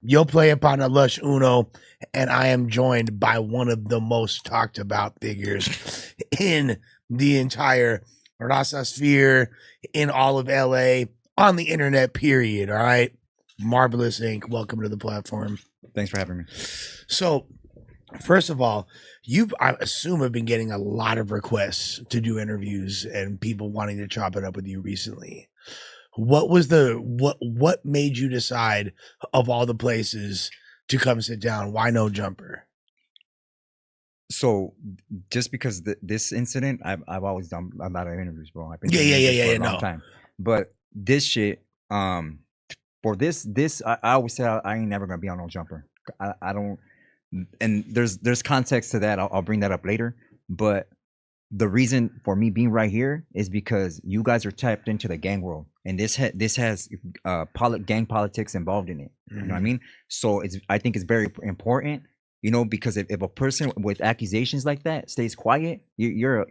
You'll play upon a lush Uno, and I am joined by one of the most talked about figures in the entire Rasa sphere, in all of LA, on the internet, period. All right. Marvelous Inc. Welcome to the platform. Thanks for having me. So, first of all, I assume, have been getting a lot of requests to do interviews and people wanting to chop it up with you recently. What made you decide, of all the places, to come sit down? Why No Jumper? So, just because this incident, I've always done a lot of interviews, bro. I've been Yeah, doing yeah, yeah, interviews yeah, for yeah. a long No. time. But this shit, for this, I always say I ain't never gonna be on No Jumper. I don't, and there's context to that. I'll bring that up later. But the reason for me being right here is because you guys are tapped into the gang world, and this has gang politics involved in it. You know what I mean? So I think it's very important. You know, because if a person with accusations like that stays quiet, you're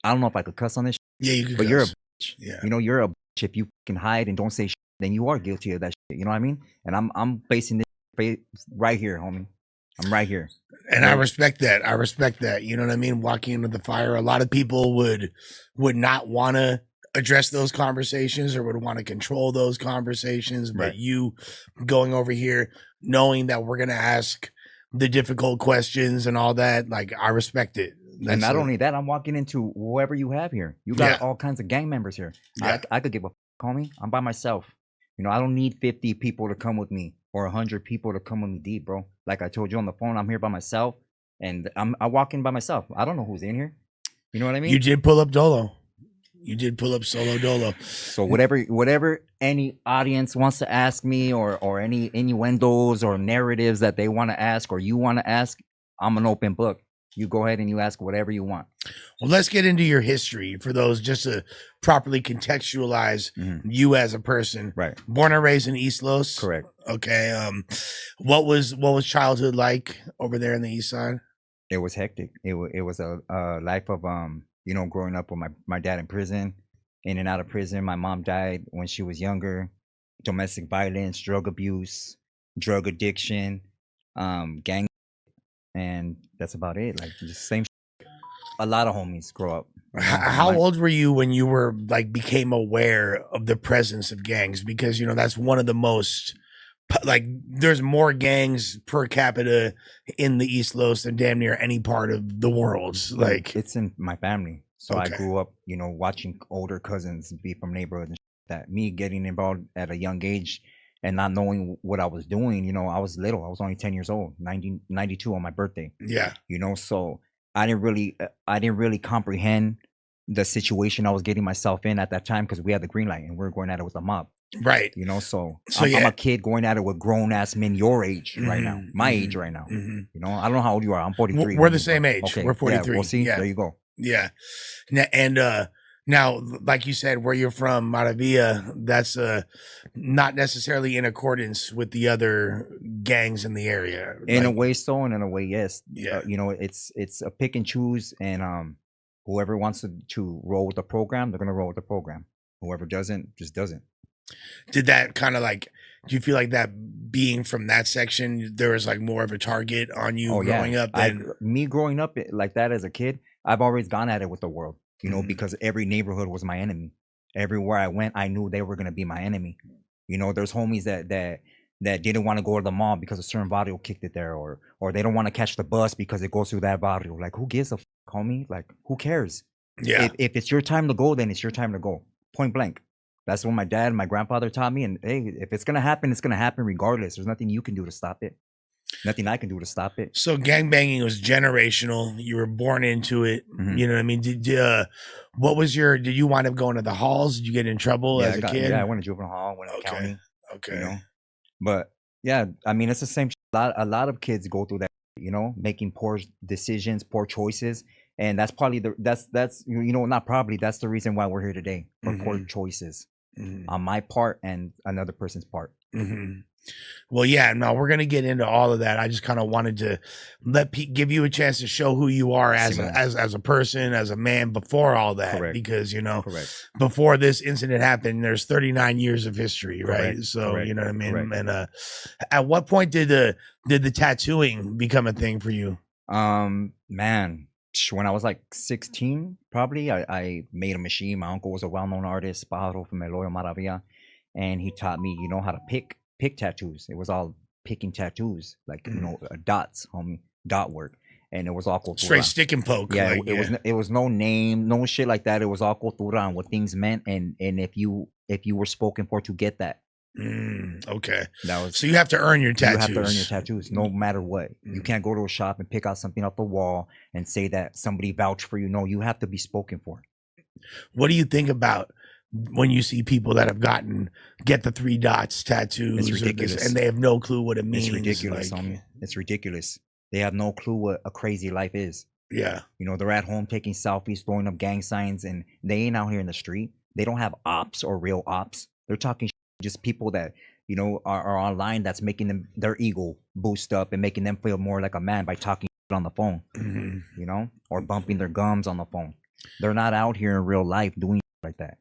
I don't know if I could cuss on this, Yeah, you could but you're a cuss. bitch. Yeah. You know, you're a bitch if you can hide and don't say shit, then you are guilty of that shit. You know what I mean? And I'm facing this right here, homie. I'm right here. And I respect that. I respect that. You know what I mean? Walking into the fire, a lot of people would not want to address those conversations or would want to control those conversations. But Right. you going over here, knowing that we're gonna ask the difficult questions and all that, like, I respect it. And not only that, I'm walking into whoever you have here. You got all kinds of gang members here. Yeah. I could give a homie. I'm by myself. You know, I don't need 50 people to come with me or 100 people to come with me deep, bro. Like I told you on the phone, I'm here by myself, and I walk in by myself. I don't know who's in here. You know what I mean? You did pull up Dolo. You did pull up solo Dolo. So whatever any audience wants to ask me, or any innuendos or narratives that they want to ask or you want to ask, I'm an open book. You go ahead and you ask whatever you want. Well, let's get into your history for those, just to properly contextualize you as a person. Right. Born and raised in East Los. Correct. Okay. What was childhood like over there in the East Side? It was hectic. It was a life of you know, growing up with my dad in prison, in and out of prison. My mom died when she was younger. Domestic violence, drug abuse, drug addiction, gang, and that's about it. Like, the same shit. A lot of homies grow up. You know? How old were you when you were became aware of the presence of gangs? Because, you know, that's one of the most, like, there's more gangs per capita in the East Los than damn near any part of the world. Like, it's in my family. So Okay. I grew up, you know, watching older cousins be from neighborhoods and that. Me getting involved at a young age and not knowing what I was doing. You know, I was little. I was only 10 years old, 1992 on my birthday. Yeah. You know, so I didn't really comprehend the situation I was getting myself in at that time, because we had the green light and we were going at it with the mob. Right. You know, so yeah. I'm a kid going at it with grown ass men your age right now, my age right now. Mhm. You know, I don't know how old you are. I'm 43. We're the same age. Okay. We're 43. Yeah, well, see, Yeah. there you go. Yeah. And now, like you said, where you're from, Maravilla, that's not necessarily in accordance with the other gangs in the area. In a way, so, and in a way, yes. Yeah. You know, it's a pick and choose, and whoever wants to roll with the program, they're gonna roll with the program. Whoever doesn't, just doesn't. Did that kind of, like, do you feel like that, being from that section, there was like more of a target on you growing up? Me growing up like that as a kid, I've always gone at it with the world, you know, because every neighborhood was my enemy. Everywhere I went, I knew they were gonna be my enemy. You know, there's homies that didn't want to go to the mall because a certain barrio kicked it there, or they don't want to catch the bus because it goes through that barrio. Like, who gives a f, homie? Like, who cares? Yeah. If it's your time to go, then it's your time to go. Point blank. That's what my dad and my grandfather taught me. And hey, if it's gonna happen, it's gonna happen regardless. There's nothing you can do to stop it. Nothing I can do to stop it. So gangbanging was generational. You were born into it. You know what I mean? Did you wind up going to the halls? Did you get in trouble as a kid? Yeah, I went to juvenile hall, went to county. Okay. You know? But yeah, I mean, it's the same. A lot of kids go through that, you know, making poor decisions, poor choices. And that's probably that's you know, not probably, that's the reason why we're here today, for poor choices. on my part and another person's part. Well, yeah, no, we're gonna get into all of that. I just kind of wanted to give you a chance to show who you are as a person, as a man before all that. Correct. Because Correct. before this incident happened, there's 39 years of history, right? Correct. So Correct. you know what I mean. Correct. And at what point did the tattooing become a thing for you? Man, when I was like 16, probably, I made a machine. My uncle was a well-known artist, Pájaro from Maravilla, and he taught me, how to pick tattoos. It was all picking tattoos, like dots, homie, dot work, and it was all cultura. Straight stick and poke. Yeah, it was no name, no shit like that. It was all cultura and what things meant, and if you were spoken for to get that. Okay. That was, so you have to earn your tattoos. You have to earn your tattoos, no matter what. You can't go to a shop and pick out something off the wall and say that somebody vouched for you. No, you have to be spoken for. What do you think about when you see people that have get the 3 dots tattoos? It's ridiculous. And they have no clue what it means. It's ridiculous, homie. It's ridiculous. They have no clue what a crazy life is. Yeah. They're at home taking selfies, throwing up gang signs, and they ain't out here in the street. They don't have ops or real ops. They're talking just people that, are online that's making them their ego boost up and making them feel more like a man by talking on the phone, or bumping their gums on the phone. They're not out here in real life doing like that.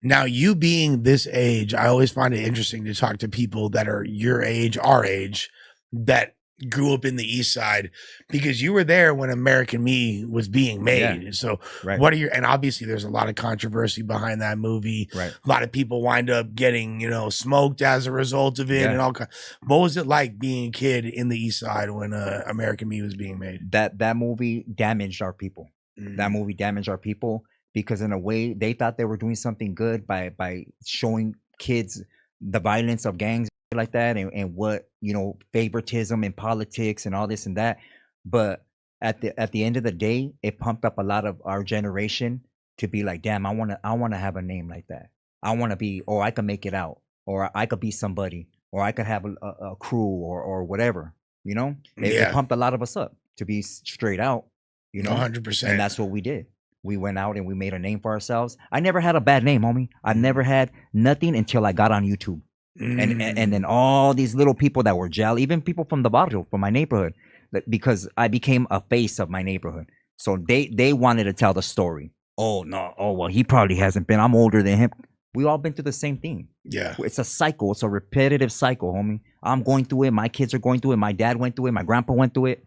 Now, you being this age, I always find it interesting to talk to people that are your age, our age, that grew up in the East Side, because you were there when American Me was being made. Yeah. So what are and obviously there's a lot of controversy behind that movie. Right. A lot of people wind up getting, smoked as a result of it and all kinds. What was it like being a kid in the East Side when American Me was being made? That movie damaged our people. That movie damaged our people because in a way they thought they were doing something good by showing kids the violence of gangs like that and what favoritism in politics and all this and that. But at the end of the day, it pumped up a lot of our generation to be like, damn, I want to have a name like that. I want to be, or I can make it out, or I could be somebody, or I could have a crew or whatever. It pumped a lot of us up, to be straight out. 100%. And that's what we did. We went out and we made a name for ourselves. I never had a bad name, homie. I never had nothing until I got on YouTube. And then all these little people that were jail, even people from the barrio, from my neighborhood, because I became a face of my neighborhood. So they wanted to tell the story. Oh, no. Oh, well, he probably hasn't been. I'm older than him. We all been through the same thing. Yeah. It's a cycle. It's a repetitive cycle, homie. I'm going through it. My kids are going through it. My dad went through it. My grandpa went through it.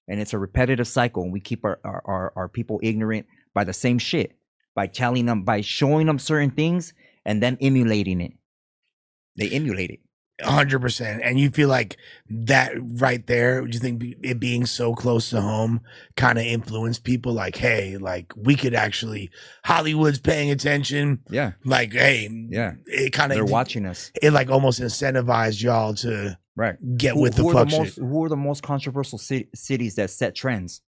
And it's a repetitive cycle. And we keep our people ignorant by the same shit, by telling them, by showing them certain things and them emulating it. They emulate it. 100%. And you feel like that right there, do you think it being so close to home kind of influenced people like, hey, like we could actually, Hollywood's paying attention. Yeah. Like, hey, it kind of, they're watching us. It like almost incentivized y'all to get with the fuck shit. Who are the most controversial cities that set trends?